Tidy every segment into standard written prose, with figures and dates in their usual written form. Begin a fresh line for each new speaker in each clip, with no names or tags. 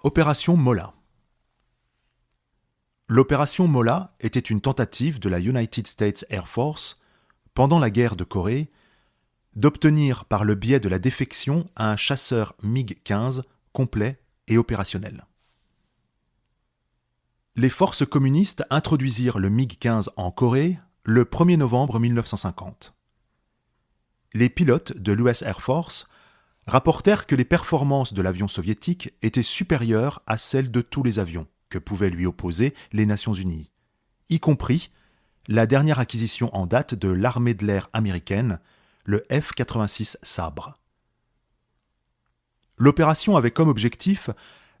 Opération Mola. L'opération Mola était une tentative de la United States Air Force, pendant la guerre de Corée, d'obtenir par le biais de la défection un chasseur MiG-15 complet et opérationnel. Les forces communistes introduisirent le MiG-15 en Corée le 1er novembre 1950. Les pilotes de l'US Air Force rapportèrent que les performances de l'avion soviétique étaient supérieures à celles de tous les avions que pouvaient lui opposer les Nations Unies, y compris la dernière acquisition en date de l'armée de l'air américaine, le F-86 Sabre. L'opération avait comme objectif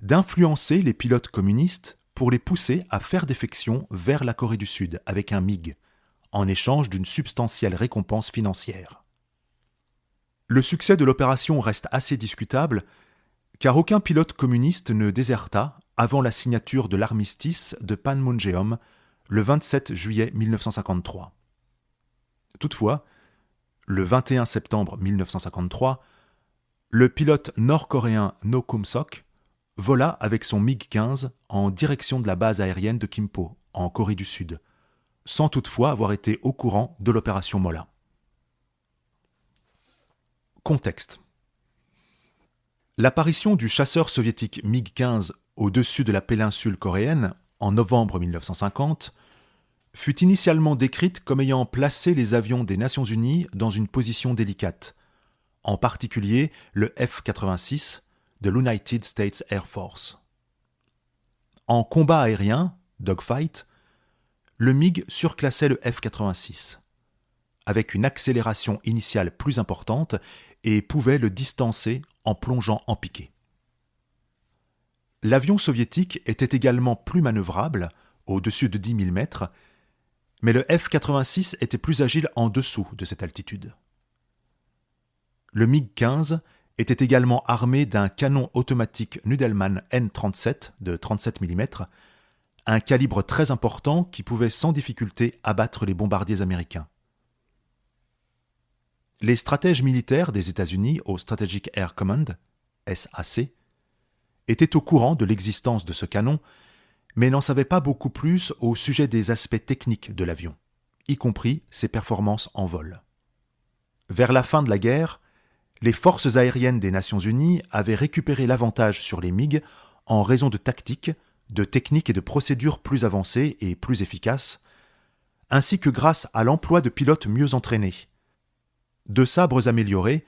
d'influencer les pilotes communistes pour les pousser à faire défection vers la Corée du Sud avec un MiG, en échange d'une substantielle récompense financière. Le succès de l'opération reste assez discutable, car aucun pilote communiste ne déserta avant la signature de l'armistice de Panmunjeom le 27 juillet 1953. Toutefois, le 21 septembre 1953, le pilote nord-coréen No Kum-sok vola avec son MiG-15 en direction de la base aérienne de Kimpo, en Corée du Sud, sans toutefois avoir été au courant de l'opération Mola. Contexte. L'apparition du chasseur soviétique MiG-15 au-dessus de la péninsule coréenne, en novembre 1950, fut initialement décrite comme ayant placé les avions des Nations Unies dans une position délicate, en particulier le F-86 de l'United States Air Force. En combat aérien, dogfight, le MiG surclassait le F-86, avec une accélération initiale plus importante et pouvait le distancer en plongeant en piqué. L'avion soviétique était également plus manœuvrable, au-dessus de 10 000 mètres, mais le F-86 était plus agile en dessous de cette altitude. Le MiG-15 était également armé d'un canon automatique Nudelman N-37 de 37 mm, un calibre très important qui pouvait sans difficulté abattre les bombardiers américains. Les stratèges militaires des États-Unis au Strategic Air Command, SAC, étaient au courant de l'existence de ce canon, mais n'en savaient pas beaucoup plus au sujet des aspects techniques de l'avion, y compris ses performances en vol. Vers la fin de la guerre, les forces aériennes des Nations Unies avaient récupéré l'avantage sur les MiG en raison de tactiques, de techniques et de procédures plus avancées et plus efficaces, ainsi que grâce à l'emploi de pilotes mieux entraînés, de sabres améliorés,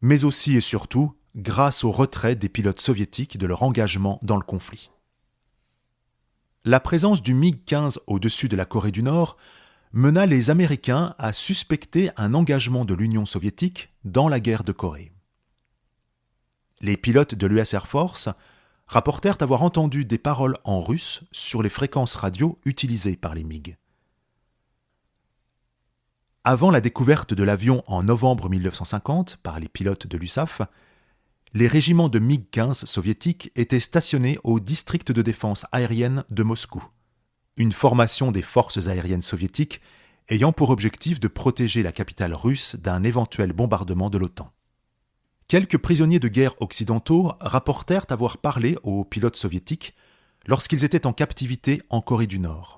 mais aussi et surtout grâce au retrait des pilotes soviétiques de leur engagement dans le conflit. La présence du MiG-15 au-dessus de la Corée du Nord mena les Américains à suspecter un engagement de l'Union soviétique dans la guerre de Corée. Les pilotes de l'US Air Force rapportèrent avoir entendu des paroles en russe sur les fréquences radio utilisées par les MiG. Avant la découverte de l'avion en novembre 1950 par les pilotes de l'USAF, les régiments de MiG-15 soviétiques étaient stationnés au district de défense aérienne de Moscou, une formation des forces aériennes soviétiques ayant pour objectif de protéger la capitale russe d'un éventuel bombardement de l'OTAN. Quelques prisonniers de guerre occidentaux rapportèrent avoir parlé aux pilotes soviétiques lorsqu'ils étaient en captivité en Corée du Nord.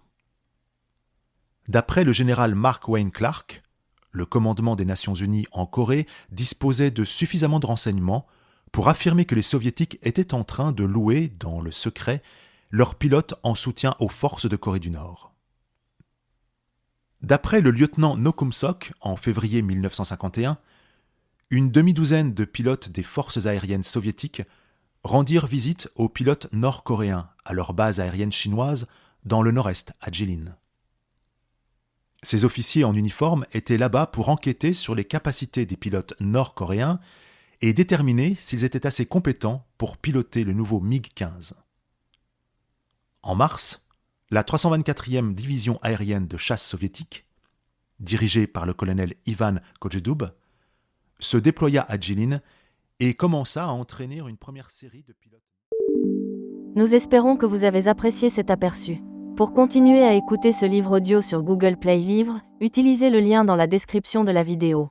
D'après le général Mark Wayne Clark, le commandement des Nations Unies en Corée disposait de suffisamment de renseignements pour affirmer que les Soviétiques étaient en train de louer, dans le secret, leurs pilotes en soutien aux forces de Corée du Nord. D'après le lieutenant No Kum-sok, en février 1951, une demi-douzaine de pilotes des forces aériennes soviétiques rendirent visite aux pilotes nord-coréens à leur base aérienne chinoise dans le nord-est, à Jilin. Ces officiers en uniforme étaient là-bas pour enquêter sur les capacités des pilotes nord-coréens et déterminer s'ils étaient assez compétents pour piloter le nouveau MiG-15. En mars, la 324e division aérienne de chasse soviétique, dirigée par le colonel Ivan Kojedub, se déploya à Jilin et commença à entraîner une première série de pilotes.
Nous espérons que vous avez apprécié cet aperçu. Pour continuer à écouter ce livre audio sur Google Play Livres, utilisez le lien dans la description de la vidéo.